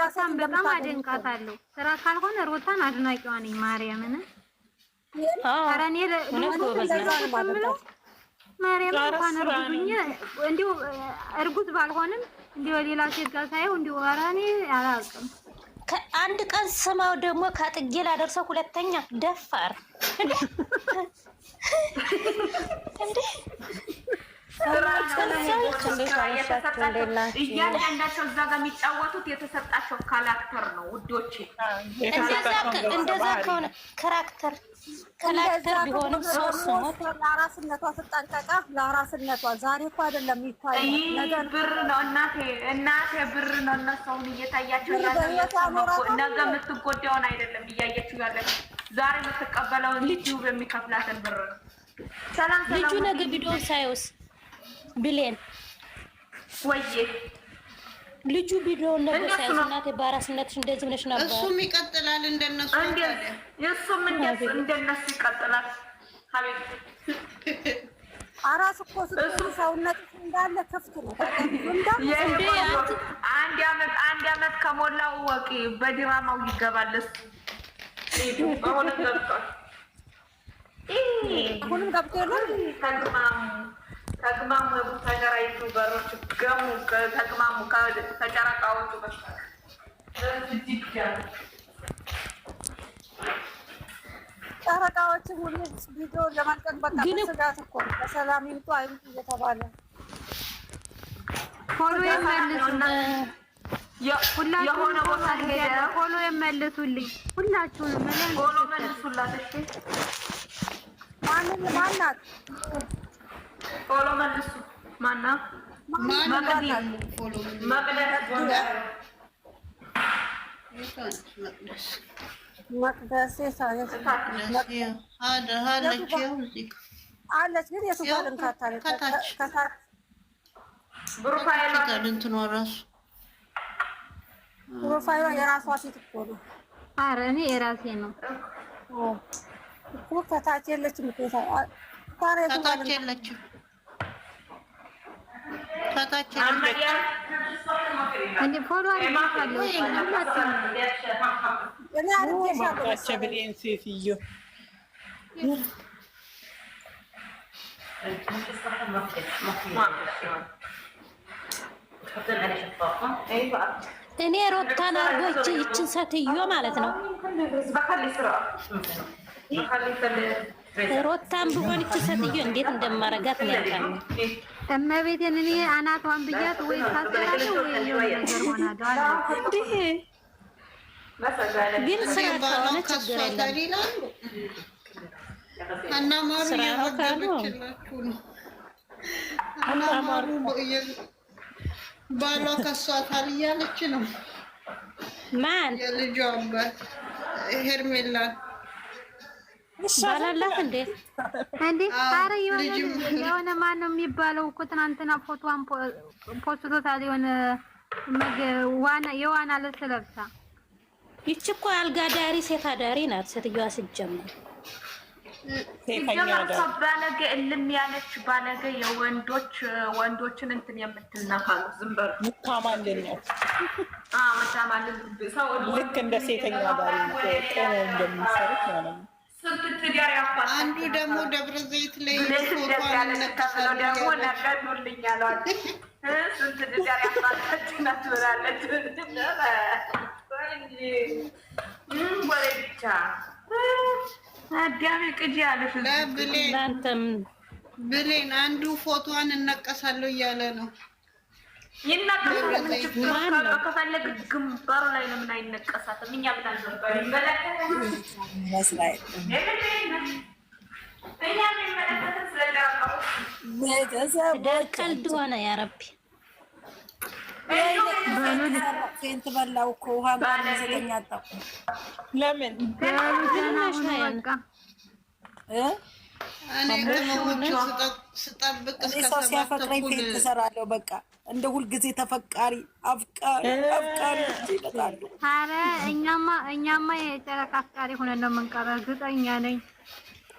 ሩታን በጣም አደንቃታለሁ። ስራ ካልሆነ ሩታን አድናቂዋ ነኝ ማርያምን። ኧረ እኔ ማርያም እንኳን እርጉዝኛ እንዲሁ እርጉዝ ባልሆንም እንዲሁ ሌላ ሴት ጋር ሳይሆን እንዲሁ ኧረ እኔ አላውቅም። አንድ ቀን ስማው ደግሞ ከጥጌ ላደርሰው ሁለተኛ ደፋር እንዴ እያንዳንዳቸው እዛ ጋር የሚጫወቱት የተሰጣቸው ካራክተር ነው ውዶቼ። እንደዛ ከሆነ ካራክተር ቢሆንም ለአራስነቷ ስጠንቀቃ ለአራስነቷ ዛሬ እኮ አይደለም ይታያል። ብር ነው እናቴ ብር ነው። እነሱን እየታያቸው ነገ የምትጎዳውን አይደለም እያየችው ያለች ዛሬ የምትቀበለውን ዩቲዩብ የሚከፍላትን ብር ነው። ልጁ ነገ ቪዲዮ ሳይውስ ብሌን ወይዬ ልጁ ቪዲዮ ነገር ሳይውስ እናቴ በአራስነትሽ እንደዚህ ብለሽ ነበር። እሱም ይቀጥላል እንደነሱ እሱም እንደነሱ ይቀጥላል። ሀቢብ አራስ እኮ ስትሆን ሰውነትሽ እንዳለ ክፍት ነው። አንድ አመት ከሞላው ወቂ በድራማው ይገባል። አሁንም ገብቶ ተግማሙ የቡታጀራ ዩቱበሮች ገሙ ተግማሙ ከጨረቃዎቹ በሽታል ጨረቃዎች ሁሉ ቪዲዮ ለማልቀቅ በቃ ስጋት እኮ በሰላም ይምጡ አይምጡ እየተባለ ፎሎ የሆነ ቦታ ሄደ ፎሎ የመልሱልኝ ሁላችሁንም ፎሎ መልሱላት። እሺ ማናት ፎሎ መልሱ። ማናት መቅደስ አለች ግን የቱ ጋር እንካታለች? ከታች ፕሮፋይሏ የራሷ ሴት እኮ ነው። ኧረ እኔ የራሴ ነው እኮ ከታች የለችም እኮ ከታች የለችም። እንደ ፎሎ አድርጋለሁ እኔ አድርጌሻለሁ። ብሌን ሴትዮ እኔ ሮታን አርጎች ይችን ሴትዮ ማለት ነው ሮታን ብሆን ይችን ሴትዮ እንዴት እንደማረጋት ነው ያለው። እመቤቴን እኔ አናቷን ብያት ወይ ታሰራለሁ ወይ የሆነ ነገር ሆናለሁ። ግን ስራ ከሆነ ችግር የለም። አናማሩ ባሏ ከሷታል እያለች ነው። ማን የልጇ አባት ሄርሜላ ባላላት እንዴ? ኧረ የሆነ ማን ነው የሚባለው እኮ ትናንትና ፎቶዋን ፖስቶታል። የሆነ የዋና ልብስ ለብሳ ይቺ እኮ አልጋ ዳሪ ሴት አዳሪ ናት ሴትዮዋ ሲጀመር። ባለገ እልም ያለች ባለገ ወንዶችን እንትን የምትነካ ነው። ዝም በሉ ሙታማልነት ሰው ልክ እንደ ሴተኛ ዳሪ ቆመው እንደሚሰሩት ማለት ነው። አንዱ ደግሞ ደብረ ዘይት ላይ ደግሞ ነገዱልኝ አሏል። ስንት ትዳር ያፋታችን ትብላለች ወሬ ብቻ አዳሜ ቅጂ ያለሽ ብሌን አንዱ ፎቶዋን እነቀሳለሁ እያለ ነው። ይነቀሳል ከፈለግ ግንባሩ ላይ ለምን አይነቀሳትም? እኛ ብላን ቀልድ ሆነ። ያ ረቢ ሴንት በላው እኮ ውሃ ማዘገኛ አጣሁ። ለምን ስጠብቅ ሰው ሲያፈቅረኝ ፌንት እሰራለሁ። በቃ እንደ ሁልጊዜ ተፈቃሪ አፍቃሪ ይመጣሉ። ኧረ እኛማ የጨረቃ አፍቃሪ ሆነን ነው የምንቀረው። እርግጠኛ ነኝ።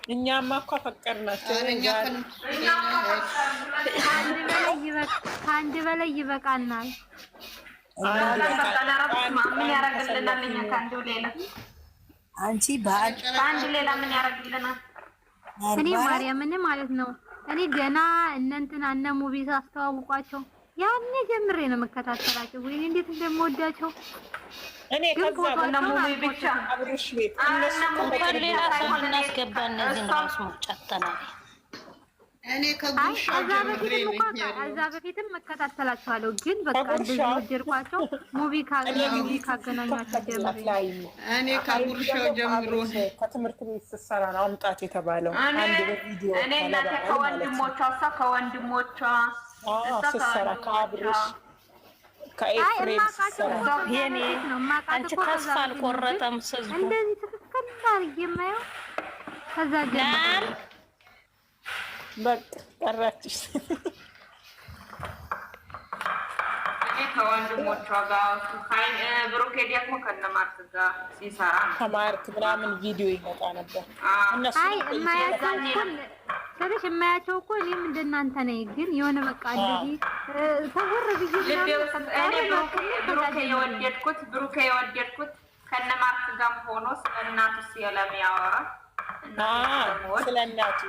እኛማ እኮ አፈቀርናቸው። ከአንድ በላይ ይበቃናል። ምን ያደርግልናል? እኛ ከአንዱ ሌላ አንቺ በአንድ ሌላ ምን ያደርግልናል? እኔ ማርያምን ማለት ነው እኔ ገና እነ ሙቪ ሳስተዋውቋቸው ያኔ ጀምሬ ነው መከታተላቸው። ወይ እንዴት እንደምወዳቸው እኔ ከዛ እነ ሙቪ ብቻ አብርሽ ቤት እነሱ ሌላ ሰው እናስገባ እነዚህን ራሱ ጫተናል። እኔ ከጉርሻው ጀምሬ እዛ በፊትም መከታተላቸዋለሁ ግን በቃ እንደዚህ ወደድኳቸው። ሙቪ ካገናኛቸው ጀምሬ እኔ ከጉርሻው ጀምሮ ከትምህርት ቤት ስትሰራ ነው አምጣት የተባለው። አንድ በቪዲዮ እኔ እናቴ ከወንድሞቿ ስትሰራ ከአብርሽ ከኤፍሬም ስትሰራ የኔ አንቺ ተስፋ አልቆረጠም ህዝቡ እንደዚህ ትክክል አድርጌ የማየው ከዛ ጀምሮ በቃ ቀራችሽ። እኔ ከወንድሞቿ ጋር ብሩኬ ደግሞ ከነማርክ ጋር ሲሰራ ከማርክ ምናምን ቪዲዮ ይመጣ ነበር። እነሱ የማያቸው እኮ እኔም እንደናንተ ነኝ። ግን የሆነ በቃ እንደዚህ ተወር ብሩኬ የወደድኩት ከነማርክ ጋር ሆኖ ስለ እናቱ ስለሚያወራ ስለእናቱ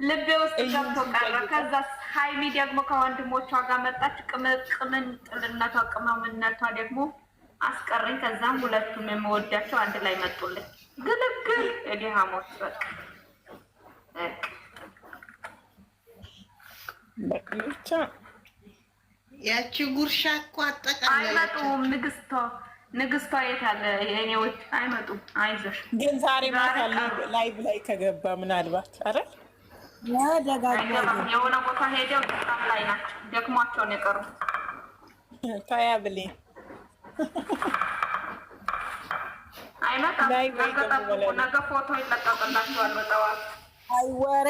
ልቤ ውስጥ ገብቶ ቀረ። ከዛ ሀይሚ ደግሞ ከወንድሞቿ ጋር መጣች። ቅምጥልነቷ ቅመምነቷ ደግሞ አስቀረኝ። ከዛም ሁለቱም የምወዳቸው አንድ ላይ መጡልኝ። ግልግል እዲህ ሀሞት በቃ ብቻ ያቺ ጉርሻ እኮ አጠቃላይ አይመጡም። ንግስቷ የት አለ? የኔዎች አይመጡም። አይዞሽ ግን ዛሬ ማታ ላይቭ ላይ ከገባ ምናልባት አረ የሆነ ቦታ ሄደው በጣም ላይ ናቸው። ደክሟቸው ነው የቀሩት። ታያ ብሌ አይመጣም። ነገ ፎቶ ይለቀቅላቸዋል በጠዋት። አይ ወሬ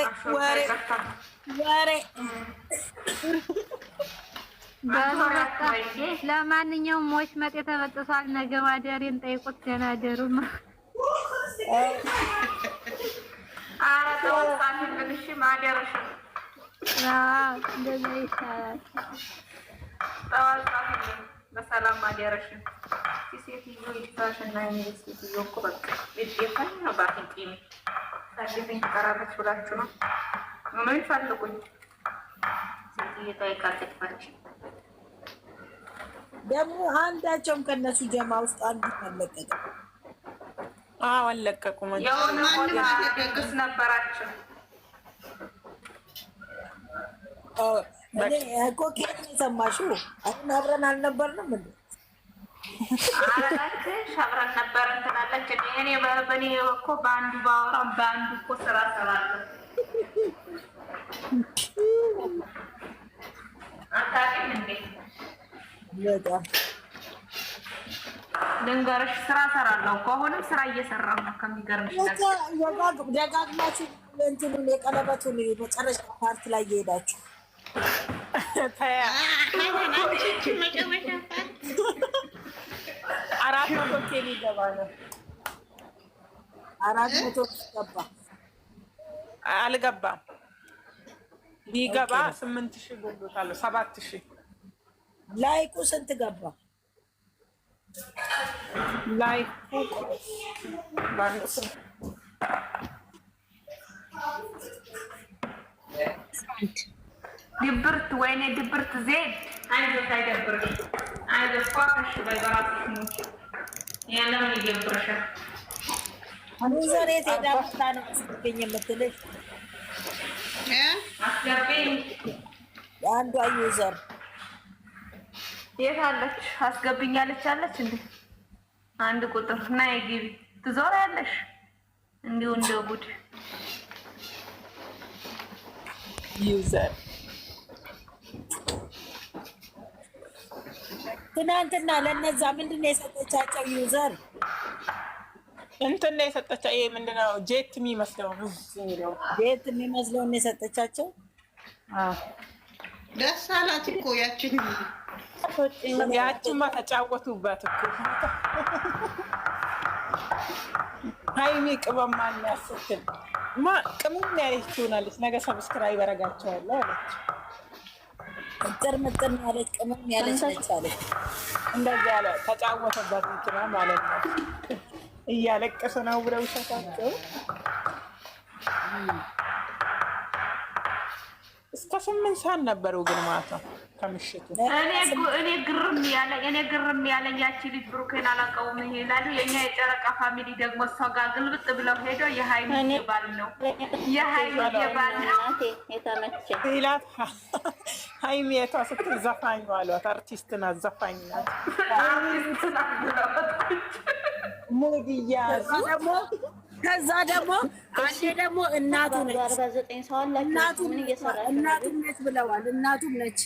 ለማንኛውም ሞች መጤ ተበጥሷል። ነገ ማደሬን ጠይቁት። ገና ደሩማ ኧረ ተወጣልኝ። እሺ ማደረሽ እንደዛ ይሻላል። ተወጣልኝ በሰላም ማደረሽ። ሴትዮ ይታሽና ሴትዮ እኮ በቃ ቤተሰብ ነው ባንቂ ታዲያ ተቀራረች ብላችሁ ነው ምን ይፈልጉኝ? ሴትዮ ታይካለች ደግሞ አንዳቸውም ከነሱ ጀማ ውስጥ አንዱ አለቀቀ። አለቀቁም። የሆነ ደግስ ነበራቸው። እኔ እኮ ከየት ነው የሰማሽው? አሁን አብረን አልነበርንም እንዴ? አረጋግሽ አብረን ነበርን ትላለች። እኔ በኔ እኮ በአንዱ ባወራም በአንዱ እኮ ስራ ሰራለሁ። አታውቂም እንዴ? በጣም ልንገርሽ ስራ ሰራለሁ እኮ አሁንም ስራ እየሰራሁ ነው። ከሚገርምሽ ነገር ደጋግማችሁ እንትኑን የቀለበቱን መጨረሻ ፓርት ላይ እየሄዳችሁ ታያ 400 ኬሊ ገባ ነው 400 ገባ አልገባም። ቢገባ 8000 ጎሎታል። 7000 ላይኩ ስንት ገባ? ላይኩ ባንስ ድብርት ወይኔ ድብርት ዜድ አይዞሽ አይደብርሽ አይዞሽ ቋሽ በራስሽ ሙች ያለው ይደብርሻል። አሁን ዛሬ ተዳምጣ ነው አስገኝ የምትልሽ አስገቢኝ አንዷ ዩዘር የት አለች? አስገብኛለች አለች እንዴ? አንድ ቁጥር ናይ ግቢ ትዞሪያለሽ እንዲሁ እንደ ጉድ ዩዘር ትናንትና ለነዛ ምንድን ነው የሰጠቻቸው? ዩዘር እንትን ነው የሰጠቻቸው። ይሄ ምንድን ነው ጄት የሚመስለው ነው ጄት የሚመስለው ነው የሰጠቻቸው። ደስ አላት እኮ ያቺማ ተጫወቱባት እኮ ሀይሚ ቅመም ማን ያስትል ቅመም ያለች ትሆናለች። ነገ ሰብስክራይብ አደርጋቸዋለሁ አለች። ምጥን ያለች ቅመም ያለች ነች አለች። እንደዛ ያለ ተጫወተበት እንትና ማለት ነው። እያለቀሰ ነው ብለው ሸታቸው እስከ 8 ሰዓት ነበሩ ግን ማለት ነው ከምሽቱ። እኔ ግርም ያለኝ ያቺ ልጅ ብሩኬን አላውቀውም ይላሉ። የኛ የጨረቃ ፋሚሊ ደግሞ እሷ ጋር ግልብጥ ብለው ሄዶ የሃይሚ የባል ነው ይላት። ሃይሚ የቷ ስትል ዘፋኝ አሏት። አርቲስት ናት፣ ዘፋኝ ናት። ሙድ እያያዙ ከዛ ደግሞ አንዴ ደግሞ እናቱ ነች ብለዋል። እናቱም ነች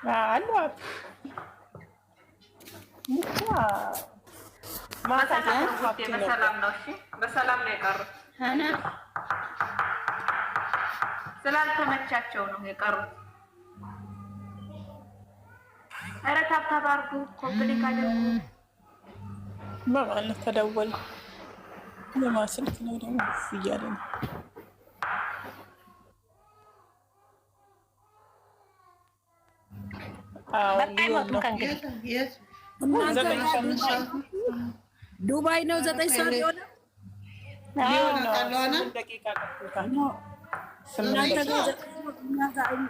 አሏት። በሰላም ነው የቀሩት። ስላልተመቻቸው ነው የቀሩት። ኧረ ታብታብ አድርጉ፣ ኮምፕሊት አድርጉ። በማለት ተደወለ። የማን ስልክ ነው ደግሞ እያለ ነው? ዱባይ ነው 9 ሰዓት የሆነ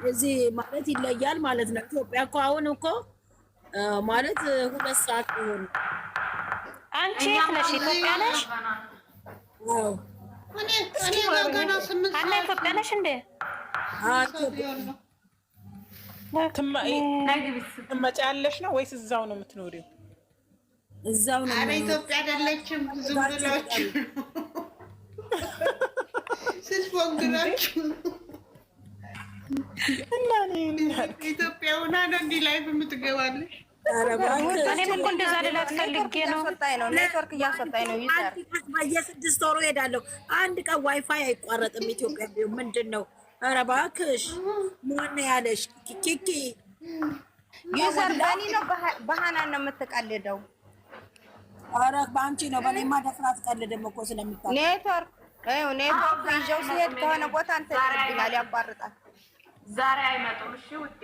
እዚህ ማለት ይለያል ማለት ነው። ኢትዮጵያ እኮ አሁን እኮ ማለት 2 ሰዓት ይሆን። አንቺ ነሽ ኢትዮጵያ ነሽ? እኔ ገና 8 ሰዓት ኢትዮጵያ ነሽ እንዴ? ትመጫለሽ ነው ወይስ እዛው ነው የምትኖሪው? እዛው ነው። ኧረ ኢትዮጵያ አይደለችም። ዝም ብላችሁ ስትፎግራችሁ እና ኢትዮጵያ ሆና ነው እንዲህ ላይ የምትገባለች። እኔም እኮ እንደዛ ልላት ፈልጌ ነው። ኔትወርክ እያስወጣኝ ነው። ይዘር በየ6 ወሩ ሄዳለሁ። አንድ ቀን ዋይፋይ አይቋረጥም ኢትዮጵያ ቢሆን ምንድን ነው? ኧረ እባክሽ ምን ያለሽ ኪኪ ዩዘር በእኔ ነው በሃናን ነው የምትቀልደው። ኧረ በአንቺ ነው። በእኔማ ደፍራ አትቀልድም እኮ ስለምታውቅ ኔትወርክ ይዤው ሲሄድ ከሆነ ቦታ እንትን ይልብኛል፣ ያቋርጣል። ዛሬ አይመጡም። እሺ ውዴ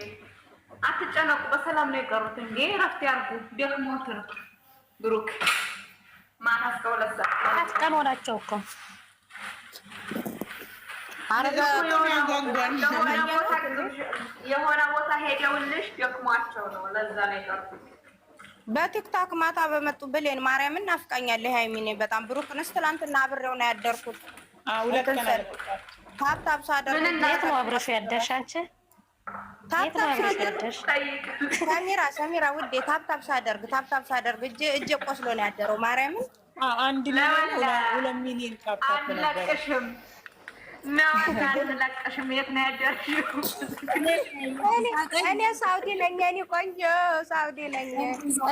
አትጨነቁ፣ በሰላም ነው የቀሩት። እንዴ እረፍት ያርጉ። ደክሞት ነው ብሩክ ማታ እስከ 2 ሰዓት ቀን ሆናቸው እኮ የሆነ ቦታ ሄደውልሽ ደክሟቸው ነው። ለዛ ነው የቀሩት። በቲክቶክ ማታ በመጡ ብሌን ማርያምን ናፍቃኛለች። ሃይሚኔ በጣም ብሩክንስ ትናንትና አብሬው ነው ያደርኩት። ታብታብ ሳደርግ የት ነው አብረሽ ያደርሽ አንቺ? ሰሚራ ውዴ ታብታብ ሳደርግ እጄ ቆስሎ ነው ያደረው። ማርያምን 1 ሚሊዮን 2 ሚሊዮን ታብታብ ነበር። ለቀሽም የት ነው ያደርሽው? እኔ ሳውዲ ነኝ። እኔ ቆንጆ ሳውዲ ነኝ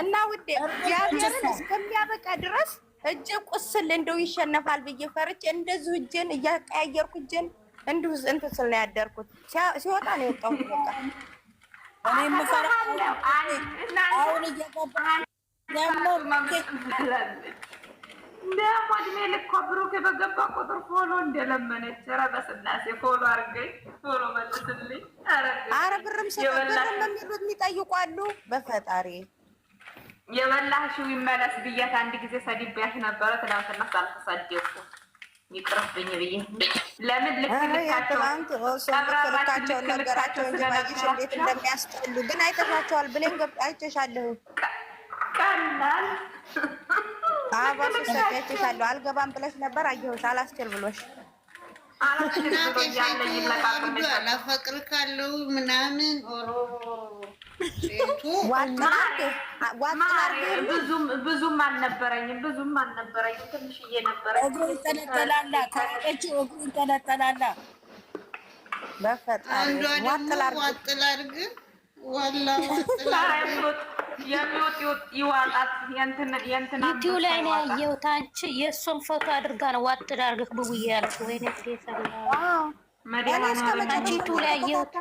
እና ውዴ እግዚአብሔርን እስከሚያበቃ ድረስ እጄ ቁስል እንደው ይሸነፋል ብዬ ፈርቼ እንደዚሁ እጄን እያቀያየርኩ እጄን እንዲሁ እንትን ስል ነው ያደርኩት። ሲወጣ ነው የወጣሁት። በቃ እኔ የምፈራው አሁን እየገባ ደግሞ እድሜ ልኳ ብሩክ በገባ ቁጥር ፎሎ እንደለመነች። ኧረ በስላሴ ፎሎ አድርገኝ፣ ፎሎ መልስልኝ። ኧረ ብርም የሚሉት የሚጠይቋሉ። በፈጣሪ የበላሽው ይመለስ ብያት አንድ ጊዜ ሰድቤያሽ ነበረ። ትናንትና ሳልተሳደብኩ ይቅርብኝ ብዬ ለምን ልክልካቸውን ነገራቸው እንጂ ባይሽ እንዴት እንደሚያስጠሉ ግን አይተሻቸዋል። ብሌን አይቼሻለሁ። ቀላል አባሱ ሰጥቼሻለሁ። አልገባም ብለሽ ነበር አየሁሽ። አላስችል ብሎሽ አላፈቅር ካለው ምናምን ብዙም አልነበረኝም። ትንሽዬ ነበረ። እግሩ ይጠለጠላላ ካለችው እግሩ ይጠለጠላላ። በፈጣሪ ዋጥላርግ ወላ ይዋጣት ዩቲዩብ ላይ ነው ያየሁት። አንቺ የእሱን ፎቶ አድርጋ ነው ዋጥ ዳርገህ ብዬ ያለች። ወይኔ ዩቲዩብ ላይ ያየሁት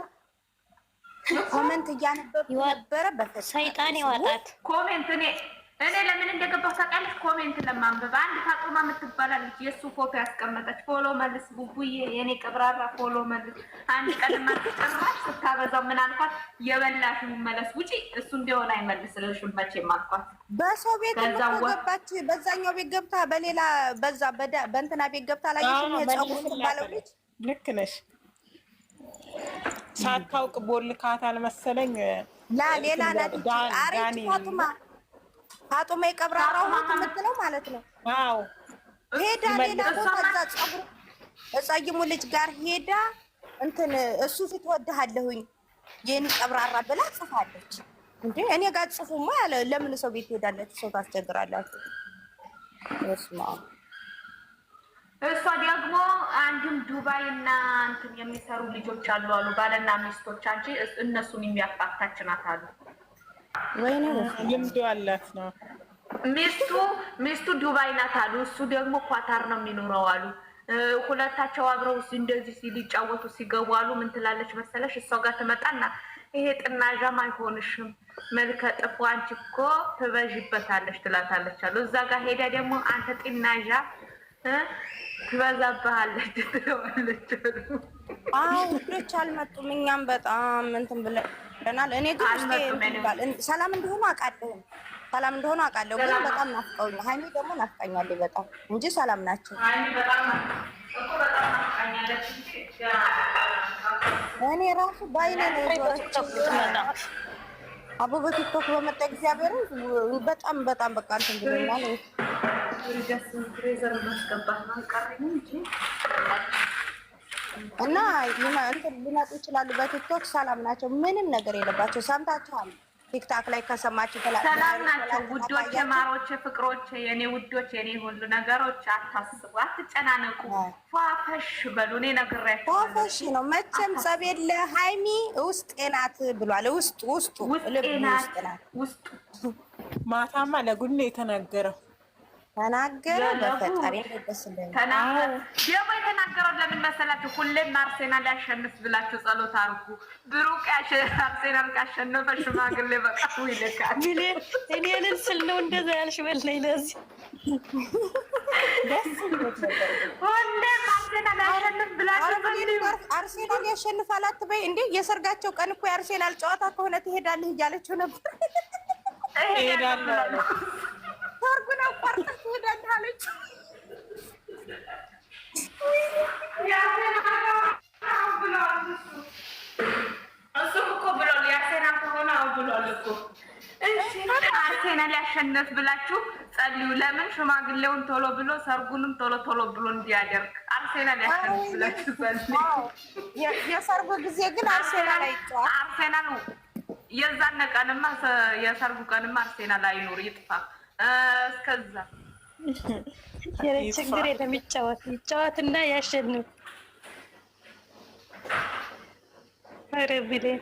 ኮሜንት እያነበብኩ ነበረ። በፈጣሪ ሰይጣን ይዋጣት። ኮሜንት እኔ ለምን እንደገባሁ ታውቃለች? ኮሜንት ለማንበብ አንድ ፋጡማ የምትባላለች የእሱ ፎቶ ያስቀመጠች ፎሎ መልስ ቡቡዬ የኔ ቀብራራ ፎሎ መልስ። አንድ ቀን ማትጨራሽ ስታበዛው ምን አልኳት? የበላሽ መለስ ውጪ እሱ እንደሆነ አይመልስልሽም መቼም አልኳት። በሰው ቤት ገባች። በዛኛው ቤት ገብታ በሌላ በዛ በእንትና ቤት ገብታ ላይ የጸጉር ትባለው ልጅ ልክ ነሽ። ሳታውቅ ቦልካታል መሰለኝ። ሌላ ናት። አሪፍ ፋጡማ የቀብራራው ነው የምትለው ማለት ነው። አዎ ሄዳ ሌላ ቦታ እዛ ጸጉር እጸይሙ ልጅ ጋር ሄዳ እንትን እሱ ፊት ወድሃለሁኝ የኔ ቀብራራ ብላ ጽፋለች። እንዴ እኔ ጋር ጽፉማ ያለ ለምን ሰው ቤት ሄዳለች? ሰው ታስቸግራላችሁ። እስማ እሷ ደግሞ አንድም ዱባይ እና እንትን የሚሰሩ ልጆች አሉ ባልና ሚስቶች አንቺ እነሱን የሚያፋታች ናት አሉ። ወይኔ ልምዱ አላት ነው። ሚስቱ ዱባይ ናት አሉ። እሱ ደግሞ ኳታር ነው የሚኖረው አሉ። ሁለታቸው አብረው እንደዚህ ሲጫወቱ ሲገቡ አሉ። ምን ትላለች መሰለሽ? እሷ ጋር ትመጣና ይሄ ጥናዣም አይሆንሽም መልከ ጥፉ አንቺ እኮ ትበዥበታለች ትላታለች አሉ። እዛ ጋር ሄዳ ደግሞ አንተ ጥናዣ ትበዛብሃለች ትለዋለች አሉ። ልጆች አልመጡም። እኛም በጣም እንትን ብለናል። እኔ ግን ሰላም እንደሆኑ አውቃለሁ። ሰላም እንደሆኑ አውቃለሁ። ግን በጣም ናፍቀውኛል። ሀይሚ ደግሞ ናፍቀኛለች በጣም እንጂ ሰላም ናቸው። እኔ ራሱ ባይኔ ነው አቡ በቲክቶክ በመጣ እግዚአብሔር በጣም በጣም በቃ እንትን ብሎኛል። እና ሊመጡ ይችላሉ። በቲክቶክ ሰላም ናቸው። ምንም ነገር የለባቸው። ሰምታችኋል። ቲክታክ ላይ ከሰማችሁ ሰላም ናቸው። ውዶች፣ ማሮች፣ ፍቅሮች፣ የኔ ውዶች፣ የኔ ሁሉ ነገሮች አታስቡ፣ አትጨናነቁ፣ ፏፈሽ በሉ። እኔ ነግሬያችሁ ፏፈሽ ነው። መቼም ጸብ የለ። ሀይሚ ውስጥ ናት ብሏል። ውስጡ ልብ ውስጥ ናት። ውስጡ ማታማ ለጉድ ነው የተናገረው። ተናገረ በፈጣሪ ደስ እንደኝ ደግሞ የተናገረው ለምን መሰላችሁ? ሁሌም አርሴናል ያሸንፍ ብላችሁ ጸሎት አድርጉ። ብሩክ አርሴናል ካሸነፈ ሽማግሌ በቃ ይልካል። እኔ ልል ስል ነው እንደዛ ያልሽ በለኝ። ለዚህ ደስ ሁሌም አርሴናል ያሸንፍ ብላችሁ አርሴናል ያሸንፋል አትበይ እንዴ! የሰርጋቸው ቀን እኮ የአርሴናል ጨዋታ ከሆነ ትሄዳለህ እያለችው ነበር። እሄዳለሁ ታርጉና ቋርጣ ትሄዳለህ አለች። እሱም እኮ ብሏል። የአርሴናል ከሆነ ብሏል እኮ አርሴናል ያሸነፍ ብላችሁ ጸልዩ። ለምን ሽማግሌውን ቶሎ ብሎ ሰርጉንም ቶሎ ብሎ እንዲያደርግ አርሴናል ያሸነፍ ብላችሁ ጸልዩ። የሰርጉ ጊዜ ግን አርሴናል አይጫወት። አርሴናል የዛን ቀንማ የሰርጉ ቀንማ አርሴናል አይኖር ይጥፋ። እስከዛ ችግር የለም። ይጫወትና ያሸንፍ። ኧረ ብሌን